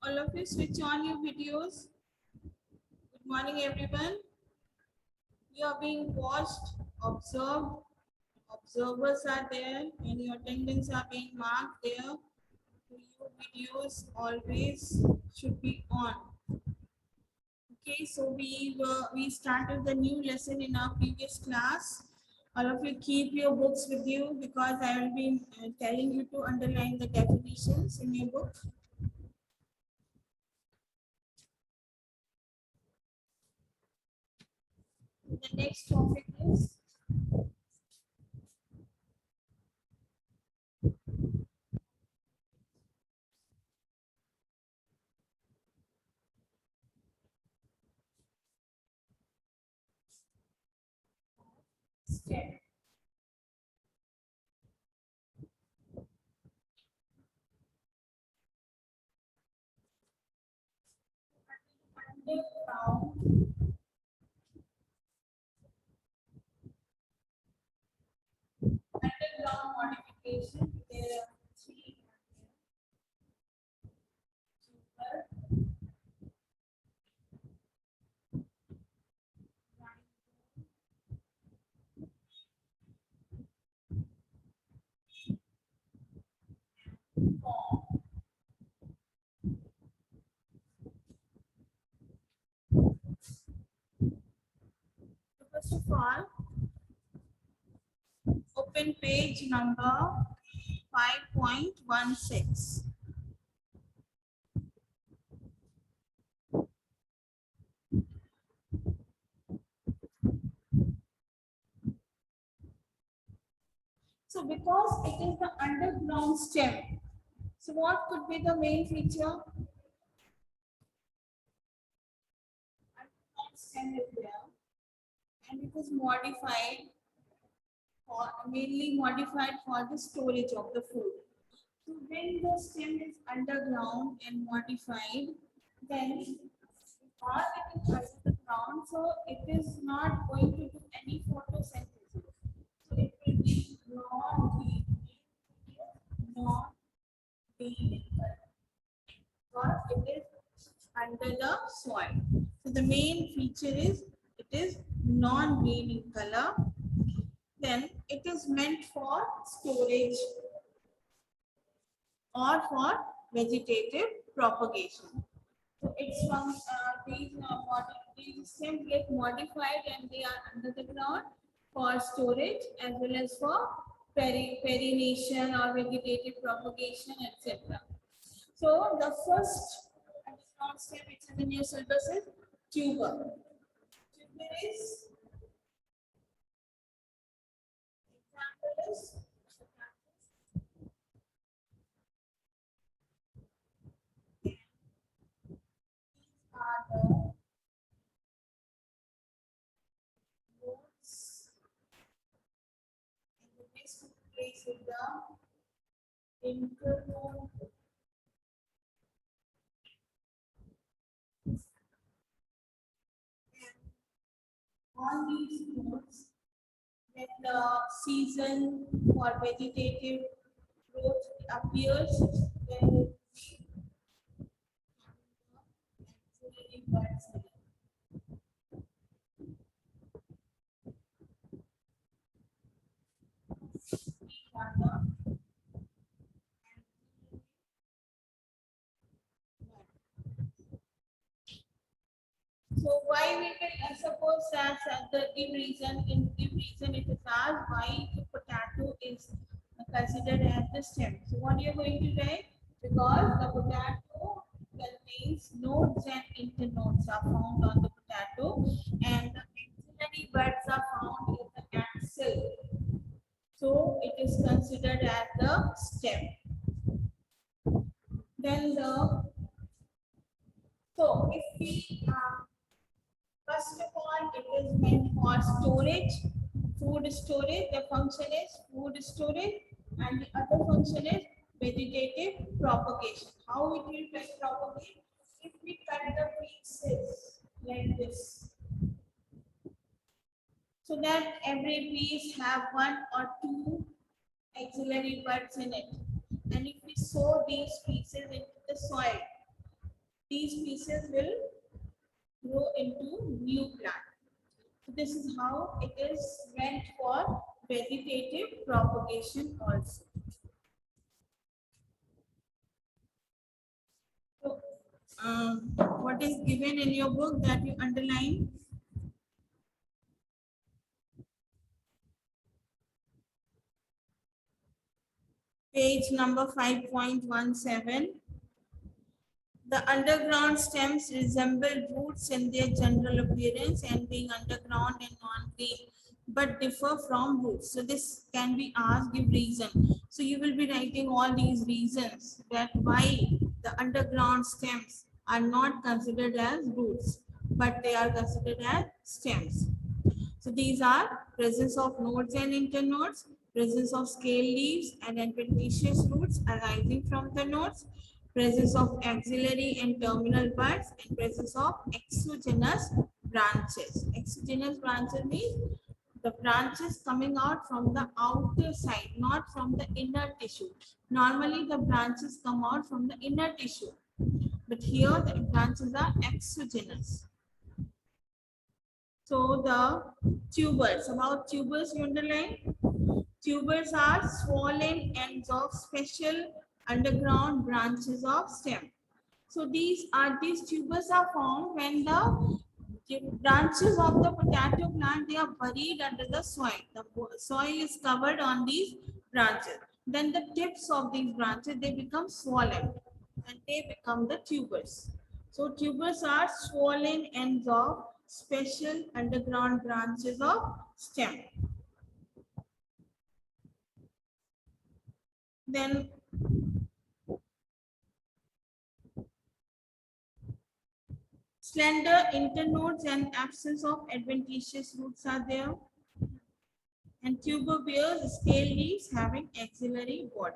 All of you switch on your videos. Good morning, everyone. You are being watched, observed. Observers are there, and your attendance are being marked there. So your videos always should be on. Okay, so we started the new lesson in our previous class. All of you keep your books with you because I will be telling you to underline the definitions in your book. The next topic is STEM. Underground modification. There are three super, form. So first of all, open page number 5.16. So because it is the underground stem, so what could be the main feature? Underground stem is there, and it is modified for mainly modified for the storage of the food. So when the stem is underground and modified, then or it is underground, so it is not going to do any photosynthesis. So it will be non-green because it is under the soil. So the main feature is it is non-green in color. Then it is meant for storage or for vegetative propagation. So it's from these stems get modified and they are under the ground for storage as well as for perennation or vegetative propagation, etc. So the first underground stem which is in your syllabus is tuber. Tuber is example is are the roots and the next place is the internode. On these nodes, when the season for vegetative growth appears, then axillary buds are the so why we will suppose that the give reason it is asked why the potato is considered as the stem. So what you are going to write? Because the potato contains nodes and internodes are found on the potato and the axillary buds are found in the axil. So it is considered as the stem. Then the so if we first of all, it is meant for storage, food storage. The function is food storage, and the other function is vegetative propagation. How it will propagate? If we cut the pieces like this, so that every piece have one or two axillary buds in it, and if we sow these pieces into the soil, these pieces will grow into new plant. So this is how it is meant for vegetative propagation also. So, what is given in your book that you underline? Page number 5.17. The underground stems resemble roots in their general appearance and being underground and non-green, but differ from roots. So this can be asked, give reason. So you will be writing all these reasons that why the underground stems are not considered as roots, but they are considered as stems. So these are presence of nodes and internodes, presence of scale leaves and adventitious roots arising from the nodes, presence of axillary and terminal buds, and presence of exogenous branches. Exogenous branches means the branches coming out from the outer side, not from the inner tissue. Normally the branches come out from the inner tissue, but here the branches are exogenous. So the tubers, about tubers you underline. Tubers are swollen ends of special underground branches of stem. So these tubers are formed when the branches of the potato plant, they are buried under the soil. The soil is covered on these branches. Then the tips of these branches, they become swollen and they become the tubers. So tubers are swollen ends of special underground branches of stem. Then slender internodes and absence of adventitious roots are there. And tuber bears scale leaves having axillary bud.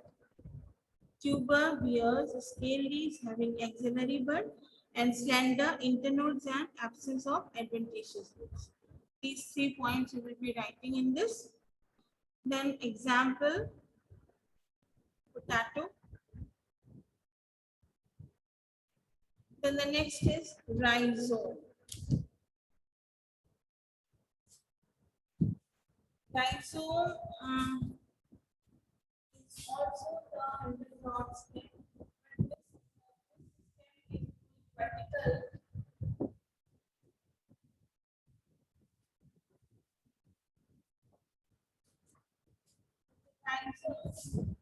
Tuber bears scale leaves having axillary bud and slender internodes and absence of adventitious roots. These 3 points you will be writing in this. Then example, potato. Then the next is rhizome. Rhizome is also the underground stem. Vertical. Rhizome.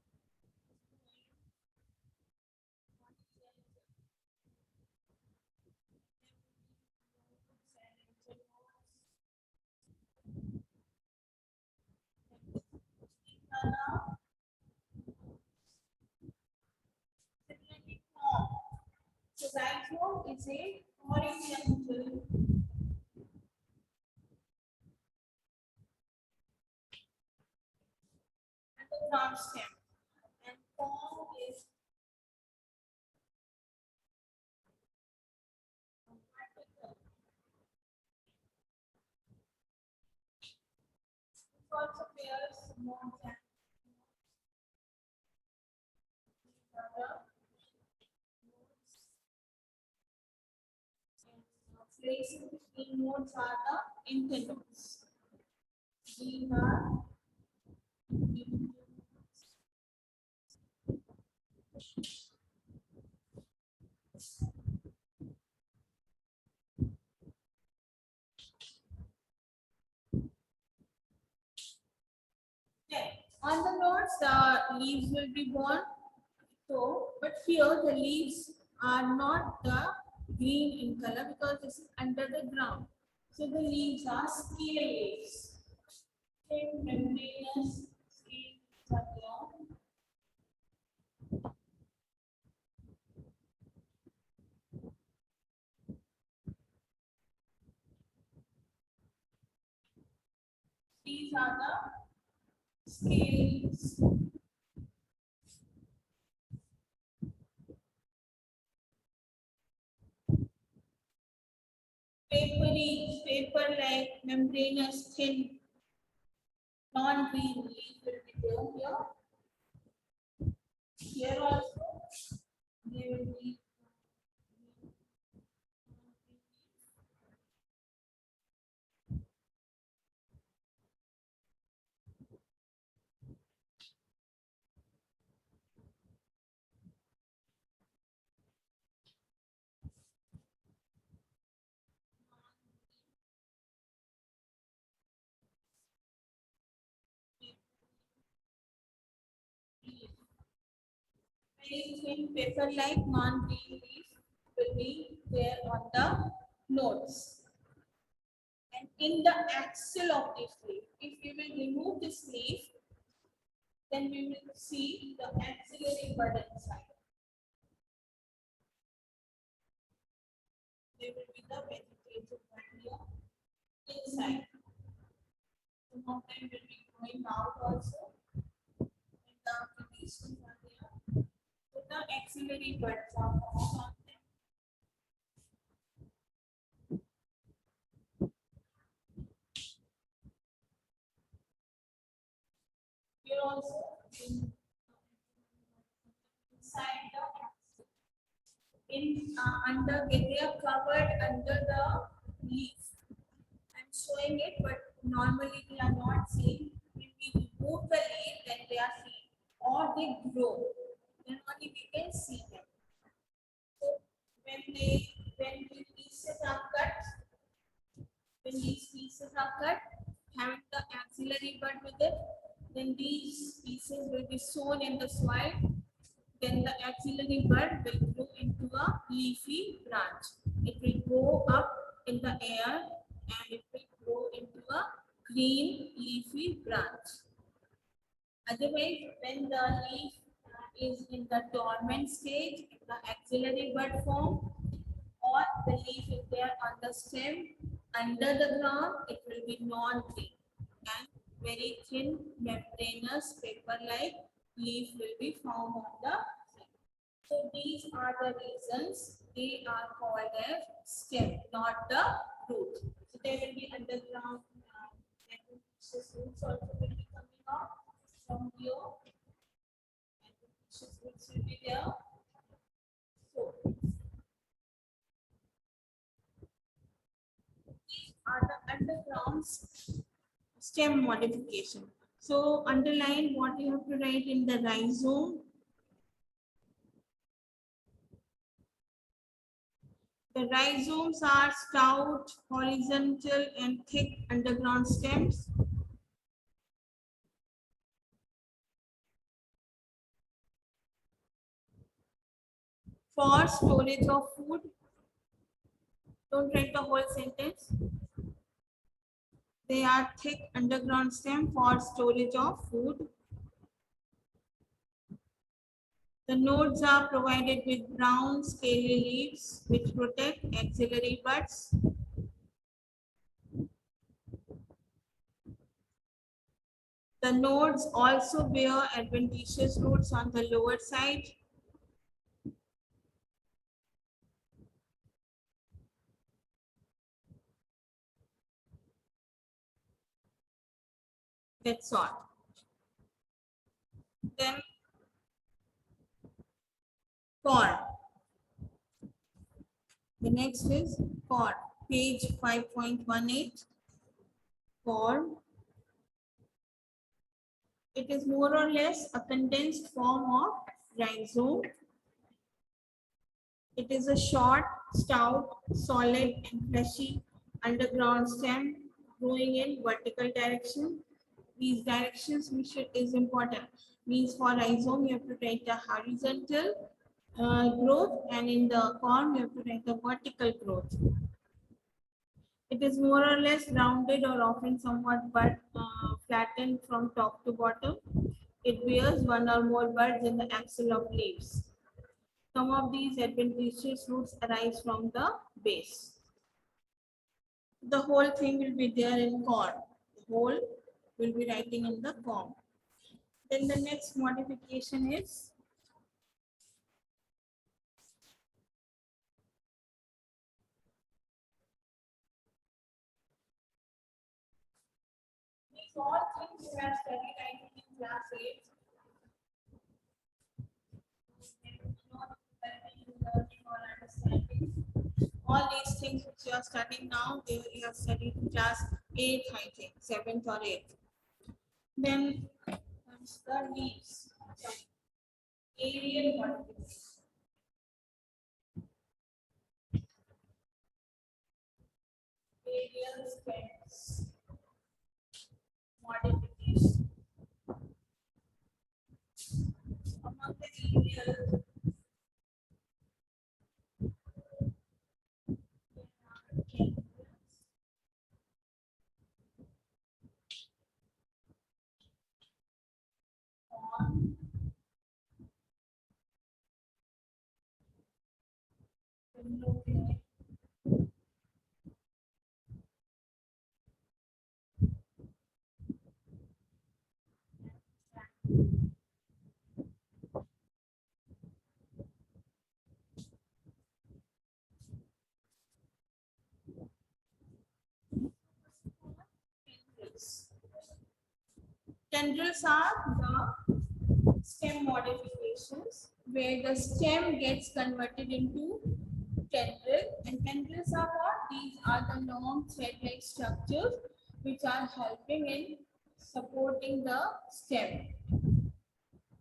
So rhizome is a horizontal underground stem, and form is vertical. It also bears more than other places between nodes are the internodes. These are okay. On the nodes, the leaves will be born. So, but here the leaves are not the green in color because this is under the ground. So the leaves are scale leaves. Thin membranous scales are there. These are the scales. Papery, paper-like, membranous, thin, non-green leaf will be there here. Here also, they will be. very thin paper-like non-green leaf will be there on the nodes. And in the axil of this leaf, if you will remove this leaf, then we will see the axillary bud inside. There will be the vegetative bud here inside. Some of them will be growing out also. And the conditions are there. So the axillary buds are formed on them. Here also inside the axil. They are covered under the leaf. I'm showing it, but normally they are not seen. When we remove the leaf, then they are seen, or they grow. Then only we can see them. So when these pieces are cut, having the axillary bud with it, then these pieces will be sown in the soil. Then the axillary bud will grow into a leafy branch. It will go up in the air and it will grow into a green leafy branch. Otherwise, when the leaf is in the dormant stage, the axillary bud form, or the leaf is there on the stem under the ground, it will be non-green and very thin membranous paper-like leaf will be found on the stem. So these are the reasons they are called as stem, not the root. So there will be underground roots also will be coming out from here. And roots will be there. So these are the underground stem modification. So underline what you have to write in the rhizome. The rhizomes are stout, horizontal, and thick underground stems. For storage of food. Don't write the whole sentence. They are thick underground stem for storage of food. The nodes are provided with brown scaly leaves which protect axillary buds. The nodes also bear adventitious roots on the lower side. That's all. Then corm. The next is corm. Page 5.18. Corm. It is more or less a condensed form of rhizome. It is a short, stout, solid, and fleshy underground stem growing in vertical direction. These directions which is important. Means for rhizome you have to write the horizontal growth, and in the corm you have to write the vertical growth. It is more or less rounded or often somewhat but flattened from top to bottom. It bears one or more buds in the axil of leaves. Some of these adventitious roots arise from the base. The whole thing will be there in corm. The whole will be writing in the corm. Then the next modification is these all things we have studied I think in class 8. All these things which you are studying now, you have studied in class 8, I think, 7th or 8th. Then comes the leaves. Aerial modification. Aerial stems. Modification. Among the aerial Tendrils are the stem modifications where the stem gets converted into tendril, and tendrils are what? These are the long thread-like structures which are helping in supporting the stem.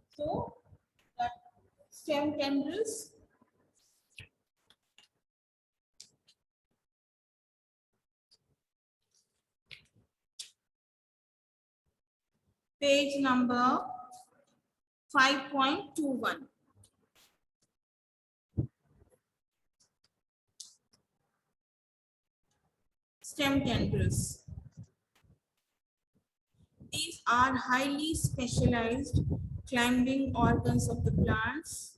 So the stem tendrils. Page number 5.21. Stem tendrils. These are highly specialized climbing organs of the plants.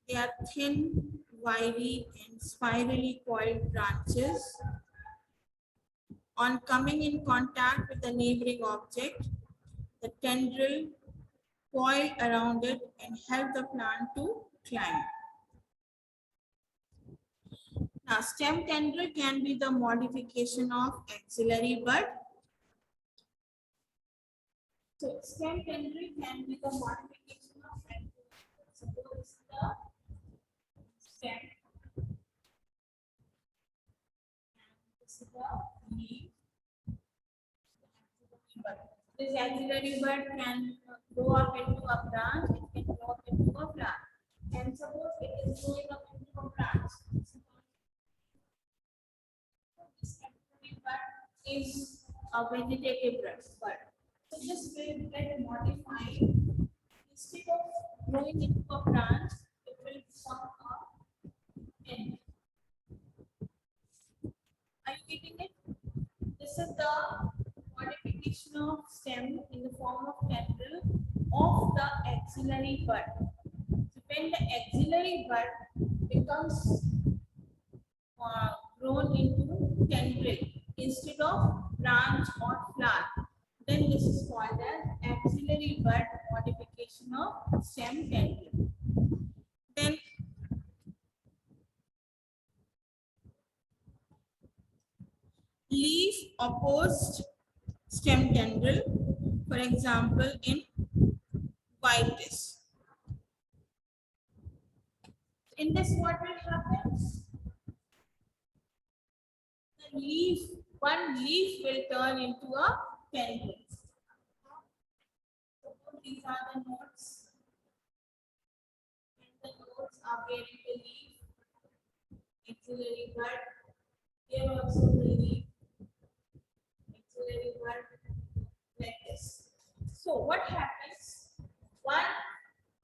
They are thin, wiry, and spirally coiled branches. On coming in contact with the neighboring object, the tendril coil around it and help the plant to climb. Now, stem tendril can be the modification of axillary bud. So, stem tendril can be the modification of axillary bud. Suppose the stem and this is the leaf. This axillary bud can grow up into a branch, it can grow up into a plant. And suppose it is growing up into a branch. This axillary bud is a vegetative bud. So this will get modified. Instead of growing into a branch, it will become a end. Are you getting it? This is the modification of stem in the form of tendril of the axillary bud. So when the axillary bud becomes grown into tendril instead of branch or flower, then this is called as axillary bud modification of stem tendril. Then leaf opposed stem tendril, for example, in vitis. In this, what will happen? The leaf, one leaf will turn into a tendril. So these are the nodes. And the nodes are bearing the leaf, axillary bud. Here also the leaf, axillary bud, like this. So what happens? One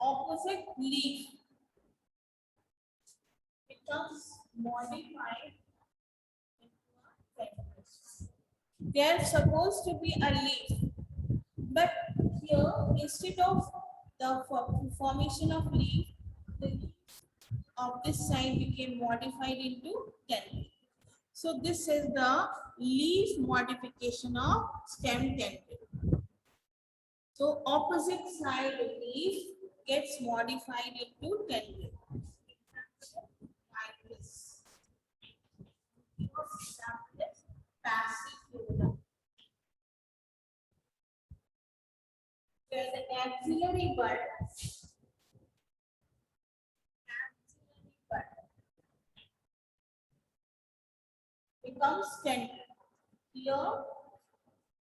opposite leaf becomes modified into a tendril. There is supposed to be a leaf, but here instead of the formation of leaf, the leaf of this side became modified into tendril. So this is the leaf modification of stem tendril. So opposite side leaf gets modified into tendril. Like this. Example is passiflora. Where the axillary bud becomes tendril. Here,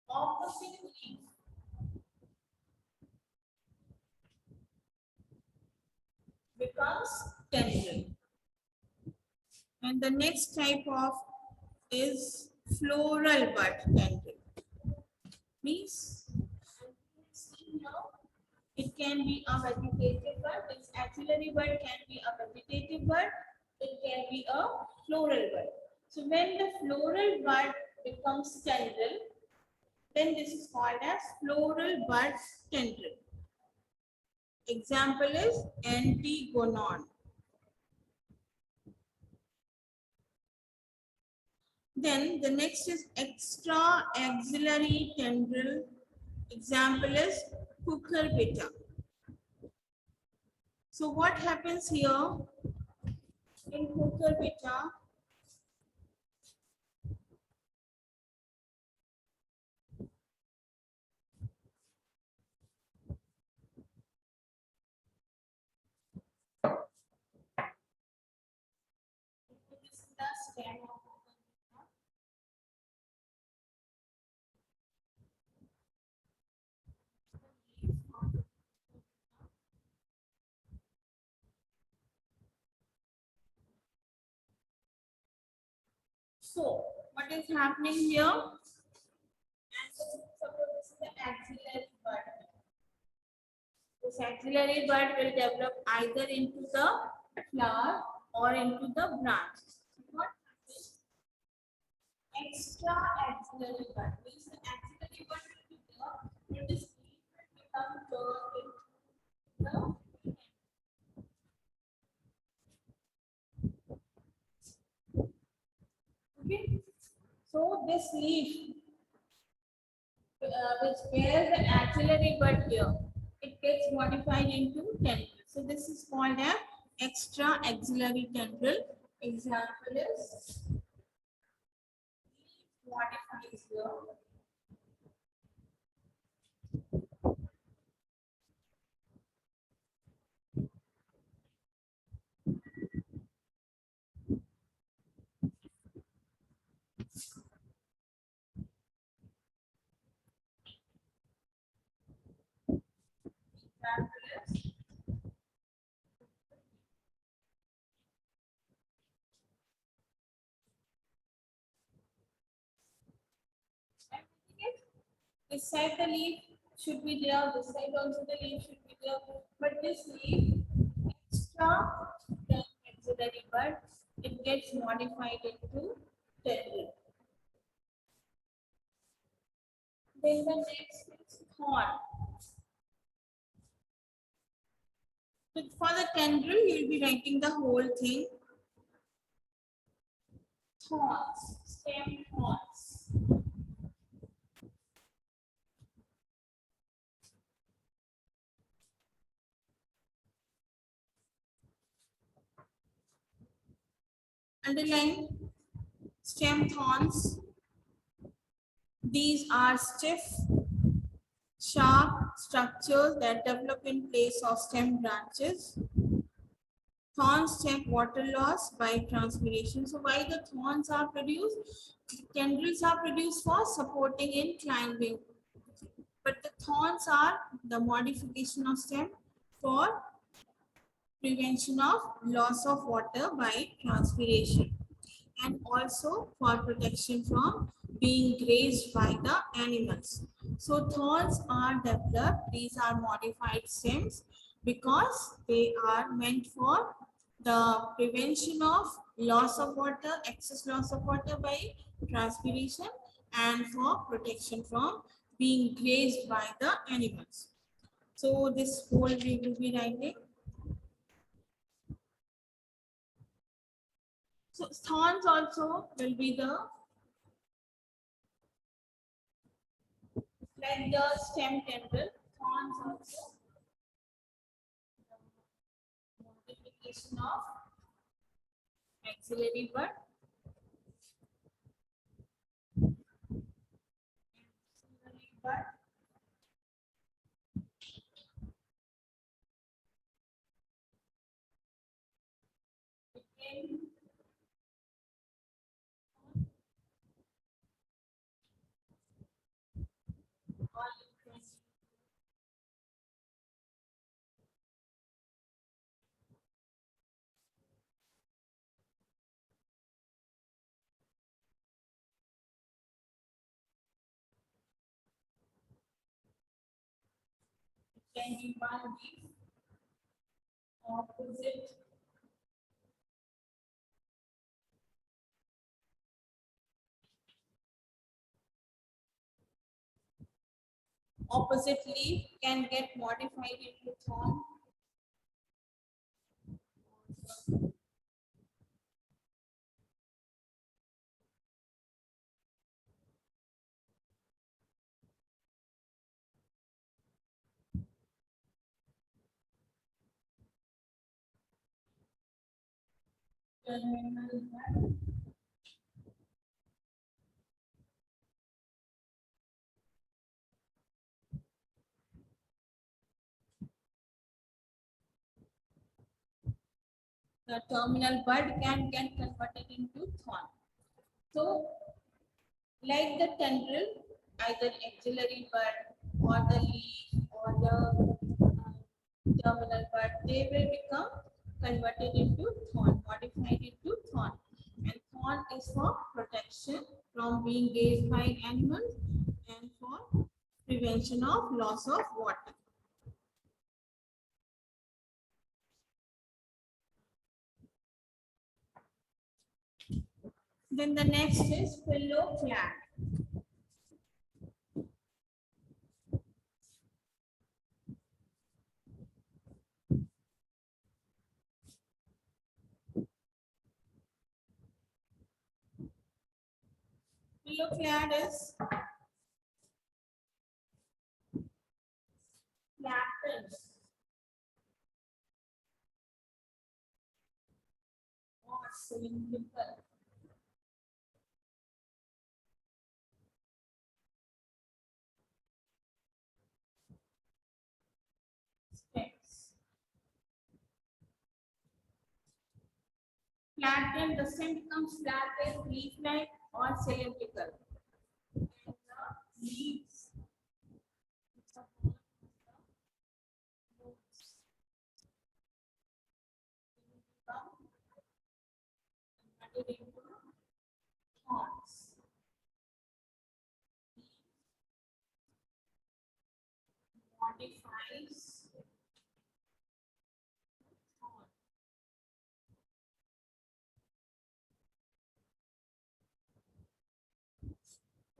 opposite leaf becomes tendril. And the next type of is floral bud tendril. Means it can be a vegetative bud. Its axillary bud can be a vegetative bud. It can be a floral bud. So when the floral bud becomes tendril, then this is called as floral bud tendril. Example is Antigonon. Then the next is extra axillary tendril. Example is cucurbita. So what happens here in cucurbita? This is the stem of cucurbita. So what is happening here? And suppose this is the axillary bud. This axillary bud will develop either into the flower or into the branch. What happens? Extra axillary bud means the axillary bud will be there, but this leaf will become turned into the. Okay. So this leaf, which bears the axillary bud here, it gets modified into tendril. So this is called an extra axillary tendril. Example is modifies here. Example is everything is this side the leaf should be there, this side also the leaf should be there, but this leaf extra the axillary bud it gets modified into tendril. Then the next is thorn. So for the tendril, you will be writing the whole thing. Thorns, stem thorns. Underline stem thorns. These are stiff, sharp structures that develop in place of stem branches. Thorns check water loss by transpiration. So why the thorns are produced? Tendrils are produced for supporting in climbing. But the thorns are the modification of stem for prevention of loss of water by transpiration and also for protection from being grazed by the animals. So thorns are developed, these are modified stems because they are meant for the prevention of loss of water, excess loss of water by transpiration and for protection from being grazed by the animals. So this whole we will be writing. So thorns also will be the like the stem tendril, thorns also modification of axillary bud. Axillary bud. Became all can be one leaf opposite opposite leaf can get modified into thorn. The terminal bud can get converted into thorn. So, like the tendril, either axillary bud or the leaf or the terminal bud, they will become converted into thorn, modified into thorn. And thorn is for protection from being grazed by animals and for prevention of loss of water. Then the next is pillow clad. Pillow clad is flattened or cylindrical. Stems. Flattened, the stem becomes flattened, leaf-like or cylindrical. And the leaves become converted into thorns. Modifies thorn.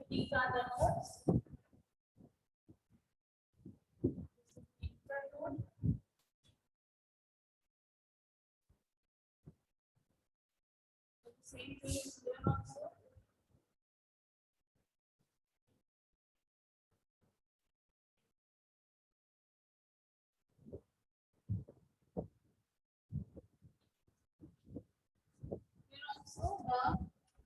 These are the nodes. Internode. Same thing is here also. Here also the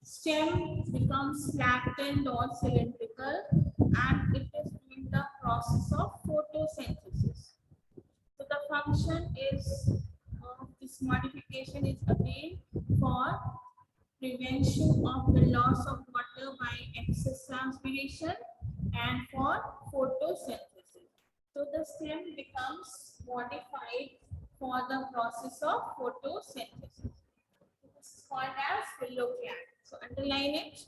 stem becomes flattened or cylindrical and it is doing the process of photosynthesis. So the function is this modification is again for prevention of the loss of water by excess transpiration and for photosynthesis. So the stem becomes modified for the process of photosynthesis. This is called as phylloclad. So underline it.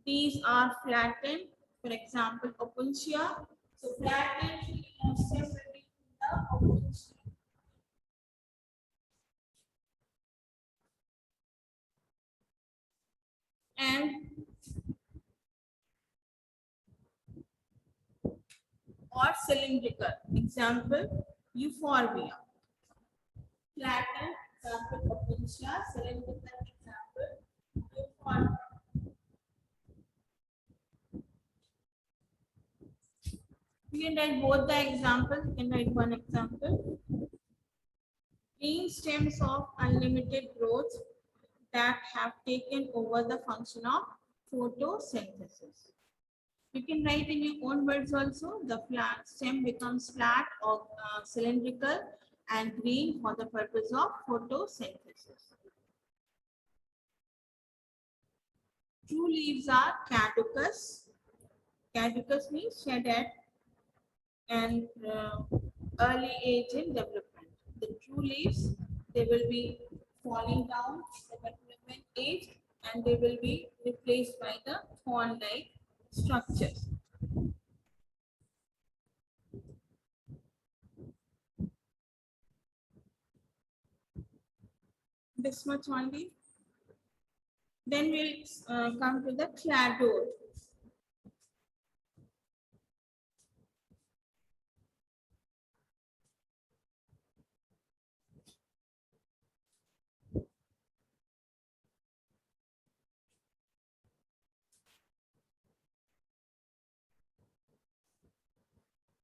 These are flattened. For example, opuntia. So flattened stem will be the opuntia. And or cylindrical. Example, euphorbia. Flattened, example, opuntia. Cylindrical, example, euphorbia. You can write both the examples. You can write one example. Green stems of unlimited growth that have taken over the function of photosynthesis. You can write in your own words also. The flat stem becomes flat or cylindrical and green for the purpose of photosynthesis. True leaves are caducous. Caducus means shed at an early age in development. The true leaves, they will be falling down at the development age and they will be replaced by the thorn-like structures. This much only. Then we'll come to the cladode.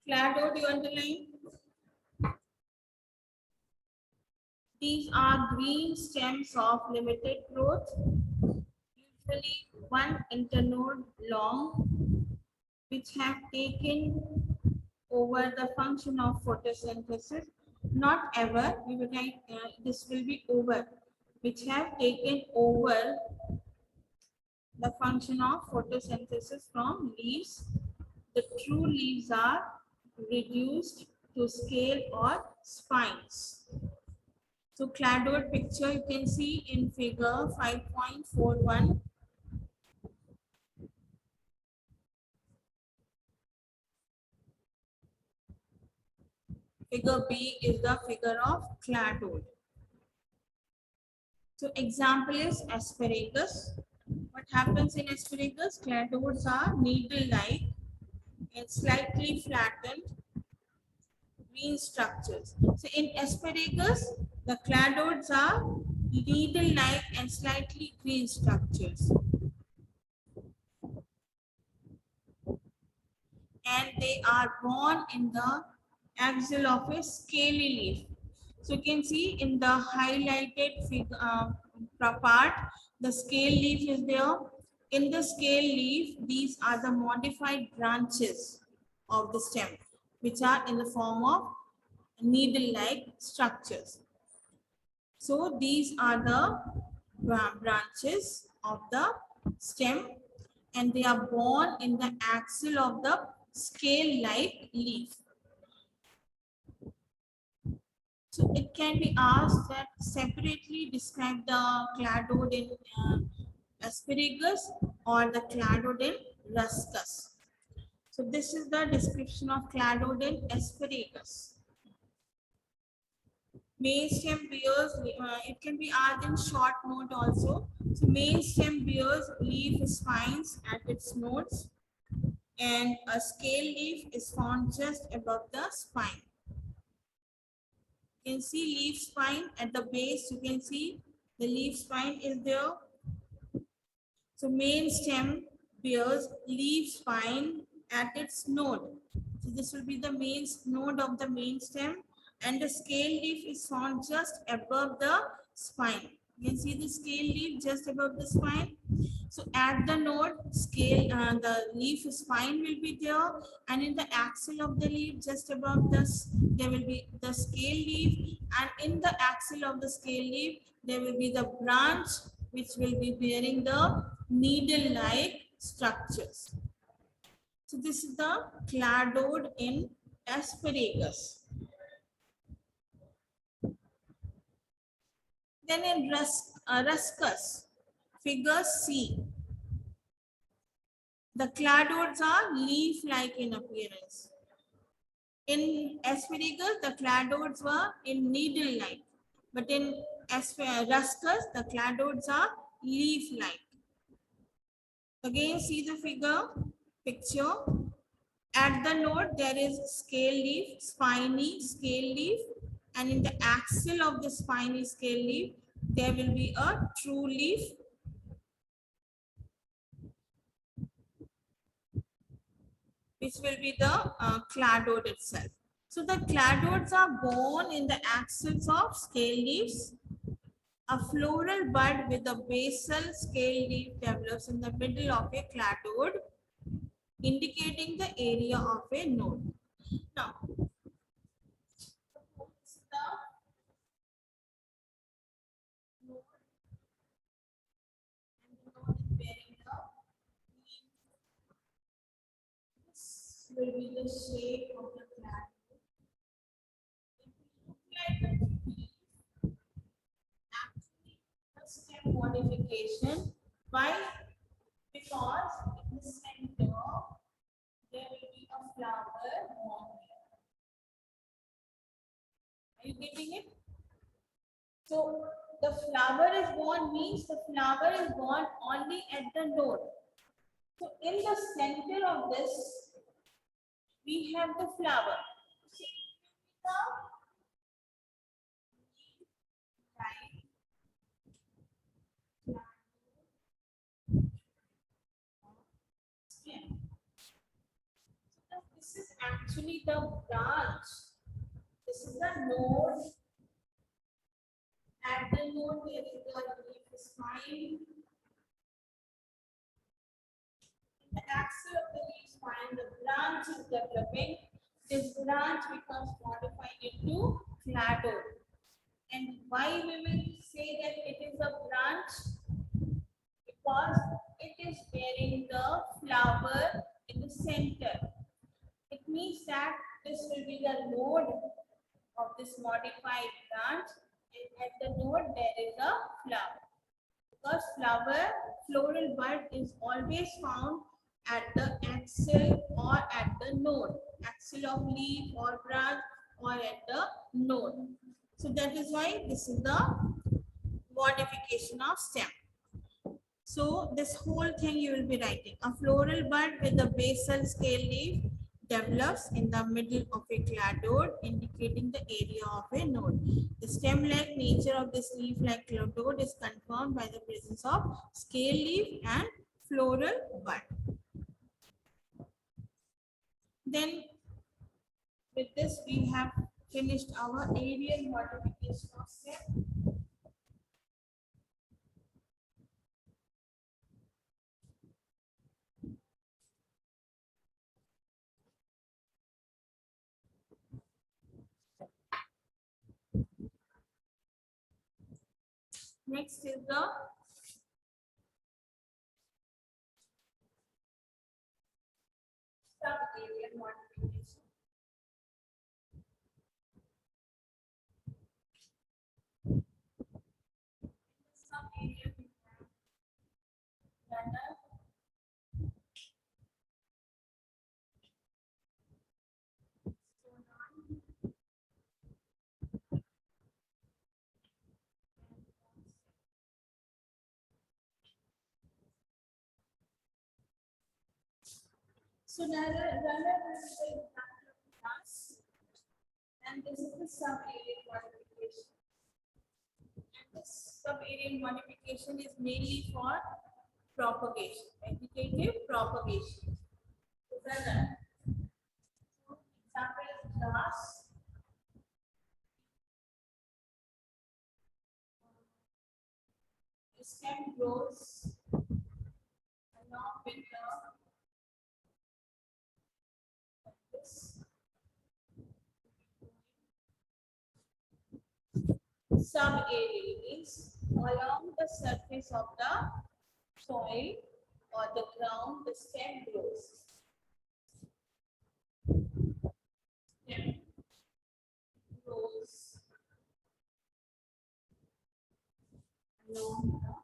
Cladode, you underline? These are green stems of limited growth, usually one internode long, which have taken over the function of photosynthesis. Not ever, we will write this will be over, which have taken over the function of photosynthesis from leaves. The true leaves are reduced to scale or spines. So cladode picture you can see in figure 5.41. Figure B is the figure of cladode. So example is asparagus. What happens in asparagus? Cladodes are needle-like and slightly flattened green structures. So in asparagus, the cladodes are needle-like and slightly green structures. And they are born in the axil of a scaly leaf. So you can see in the highlighted part, the scale leaf is there. In the scale leaf, these are the modified branches of the stem, which are in the form of needle-like structures. So these are the branches of the stem, and they are born in the axil of the scale-like leaf. So it can be asked that separately describe the cladode in asparagus or the cladode in ruscus. So this is the description of cladode in asparagus. Main stem bears, it can be asked in short note also. So main stem bears leaf spines at its nodes, and a scale leaf is found just above the spine. You can see leaf spine at the base. You can see the leaf spine is there. So main stem bears leaf spine at its node. So this will be the main node of the main stem, and the scale leaf is found just above the spine. You can see the scale leaf just above the spine. So at the node, the leaf spine will be there, and in the axil of the leaf, just above this, there will be the scale leaf, and in the axil of the scale leaf, there will be the branch which will be bearing the needle-like structures. So this is the cladode in asparagus. Then in ruscus, figure C, the cladodes are leaf-like in appearance. In asparagus, the cladodes were in needle-like, but in ruscus, the cladodes are leaf-like. Again, see the picture. At the node, there is scale leaf, spiny scale leaf, and in the axil of the spiny scale leaf, there will be a true leaf. Which will be the cladode itself. So the cladodes are born in the axils of scale leaves. A floral bud with a basal scale leaf develops in the middle of a cladode, indicating the area of a node. Now, this will be the shape of the cladode. Actually, a stem modification. Why? Because in the center there will be a flower born here. Are you getting it? So the flower is born means the flower is born only at the node. So in the center of this, we have the flower. See, so this is actually the branch. This is the node At the node, there is the leaf spine. In the axis of the leaf spine, the branch is developing. This branch becomes modified into cladode. And why we will say that it is a branch? Because it is bearing the flower in the center. It means that this will be the node of this modified branch, and at the node there is a flower. Because floral bud is always found at the axil or at the node, axil of leaf or branch or at the node. So that is why this is the modification of stem. So this whole thing you will be writing. A floral bud with a basal scale leaf develops in the middle of a cladode, indicating the area of a node. The stem-like nature of this leaf-like cladode is confirmed by the presence of scale leaf and floral bud. Then with this we have finished our aerial modification of stem. Next is the sub-aerial modification. Sub-aerial we have runner, stone, so runner is the example of class, and this is the sub-aerial modification. And this sub-aerial modification is mainly for propagation, vegetative propagation. Runner. So example is grass. The stem grows along with this sub-area means along the surface of the soil or the ground, the stem grows. Stem grows along the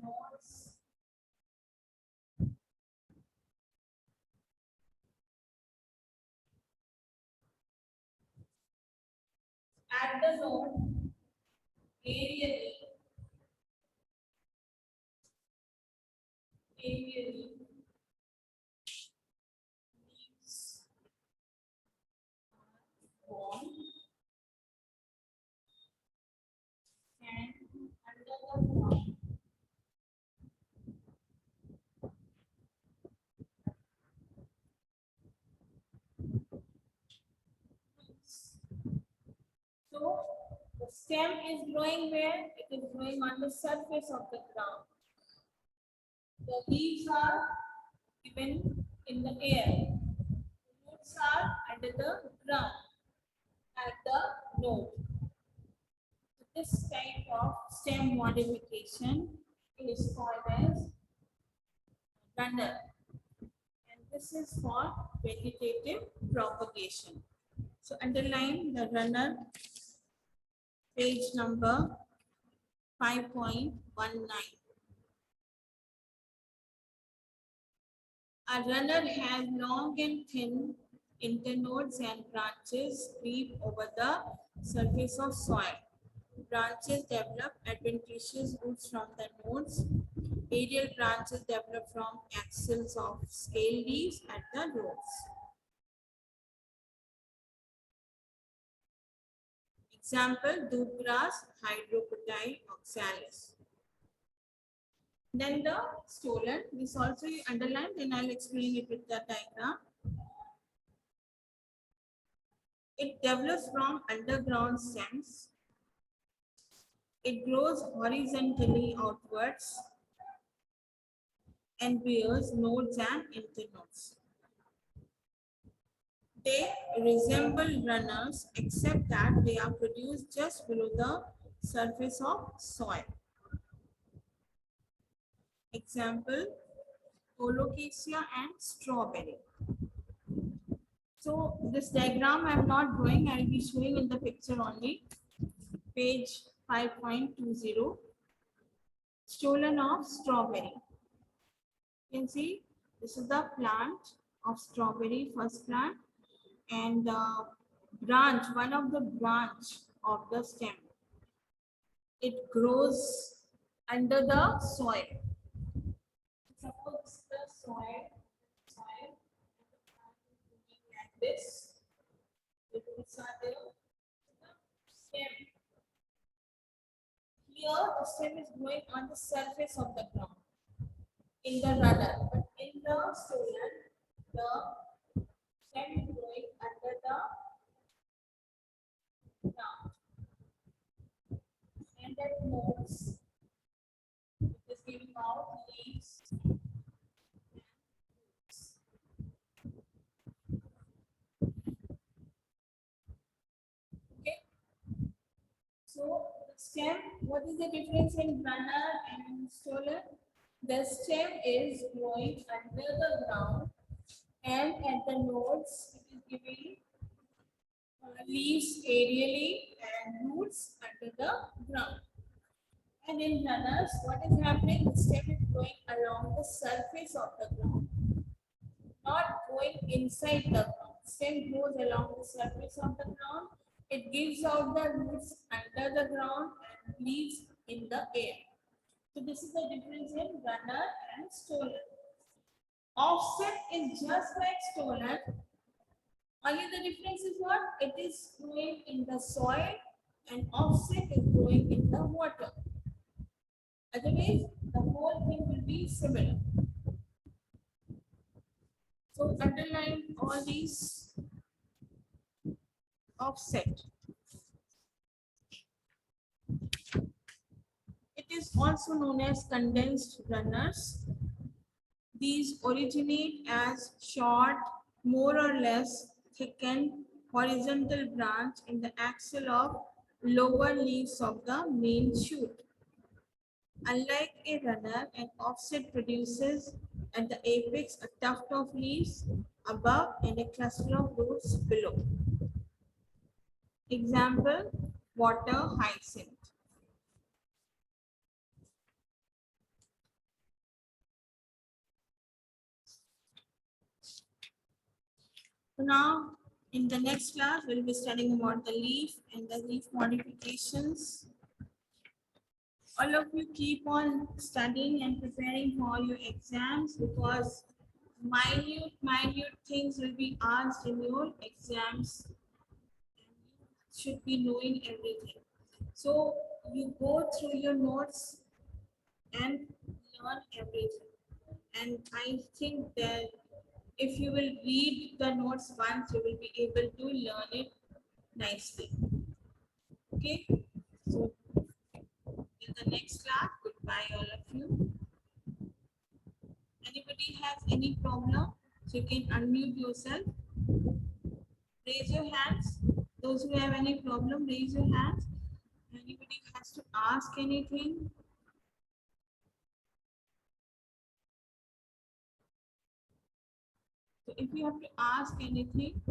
nodes. At the node, aerially leaves are formed, and under the ground so the stem is growing where? It is growing on the surface of the ground. The leaves are given in the air. The roots are under the ground at the node. So this type of stem modification is called as runner. And this is for vegetative propagation. So underline the runner, page number 5.19. A runner has long and thin internodes and branches creep over the surface of soil. Branches develop adventitious roots from the nodes. Aerial branches develop from axils of scale leaves at the roots. Example, dubgrass, Hydrocotyle oxalis. Then the stolon, this also you underline, then I'll explain it with the diagram. It develops from underground stems. It grows horizontally outwards and bears nodes and internodes. They resemble runners except that they are produced just below the surface of soil. Example, colocasia and strawberry. So this diagram I am not drawing, I will be showing in the picture only. Page 5.20. Stolon of strawberry. You can see this is the plant of strawberry, first plant, and the branch, one of the branch of the stem. It grows under the soil. Suppose the soil, like this. The roots are there. The stem. Here, the stem is growing on the surface of the ground in the runner, but in the stolon, the stem is growing under the ground. And that moves, it is giving out leaves. Okay. So the stem, what is the difference in runner and stolon? The stem is growing under the ground, and at the nodes it is giving leaves aerially and roots under the ground. And in runners, what is happening? The stem is growing along the surface of the ground, not going inside the ground. Stem grows along the surface of the ground. It gives out the roots under the ground and leaves in the air. So this is the difference in runner and stolon. Offset is just like stolon. Only the difference is what? It is growing in the soil and offset is growing in the water. Otherwise, the whole thing will be similar. So underline all these. Offset. It is also known as condensed runners. These originate as short, more or less thickened horizontal branch in the axil of lower leaves of the main shoot. Unlike a runner, an offset produces at the apex a tuft of leaves above and a cluster of roots below. Example, water hyacinth. So now, in the next class, we'll be studying about the leaf and the leaf modifications. All of you keep on studying and preparing for your exams, because minute things will be asked in your exams. Should be knowing everything. So you go through your notes and learn everything. And I think that if you will read the notes once, you will be able to learn it nicely. Okay, so in the next class, goodbye all of you. Anybody has any problem, so you can unmute yourself. Raise your hands. Those who have any problem, raise your hands. Anybody has to ask anything? So if you have to ask anything,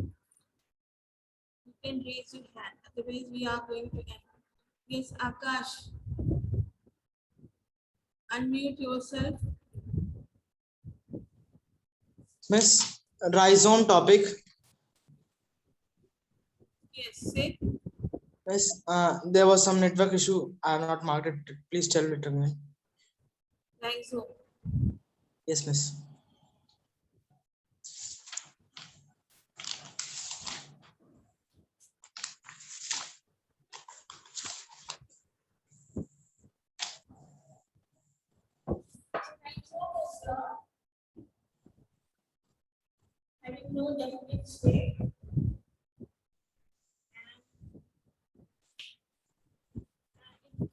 you can raise your hand. Otherwise, we are going to end. Yes, Akash. Unmute yourself. Miss, rhizome topic. Yes, say. Miss, there was some network issue. I have not marked it. Please tell it again. Rhizome. Yes, miss.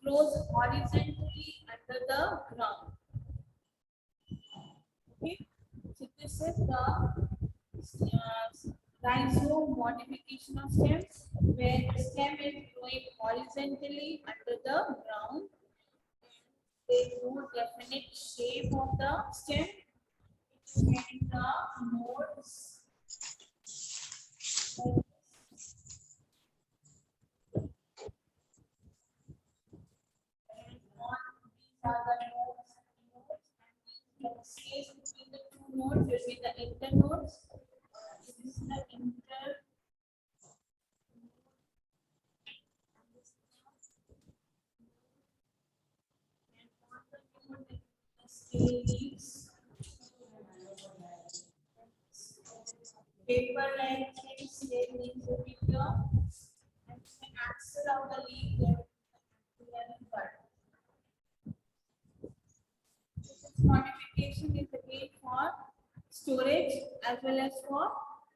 grows horizontally under the ground. Okay, so this is the rhizome modification of stems, where the stem is growing horizontally under the ground. There is no definite shape of the stem. It is having the nodes. And on these are the nodes, and the space between the two nodes will be the internodes. This is the inter. And on the node, the scale leaves. Paper-like things, scale leaves will be here. And the axil of the leaf there will be the bud. This modification is again for storage as well as for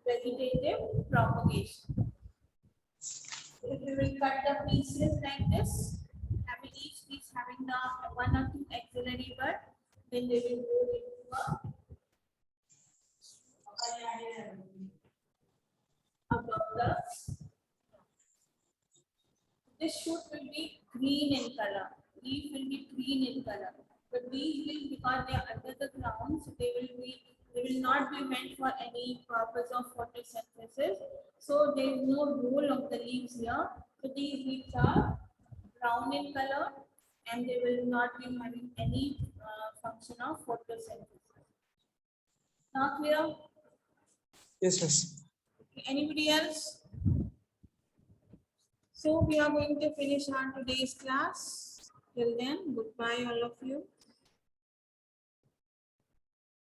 vegetative propagation. If we will cut the pieces like this, having each piece having the one or two axillary bud, then they will go into above the. This shoot will be green in color. Leaf will be green in color. But these leaves, because they are under the ground, so they will not be meant for any purpose of photosynthesis. So there is no role of the leaves here. So these leaves are brown in color, and they will not be having any function of photosynthesis. Now clear? Yes, miss. Anybody else? So we are going to finish our today's class. Till then, goodbye all of you.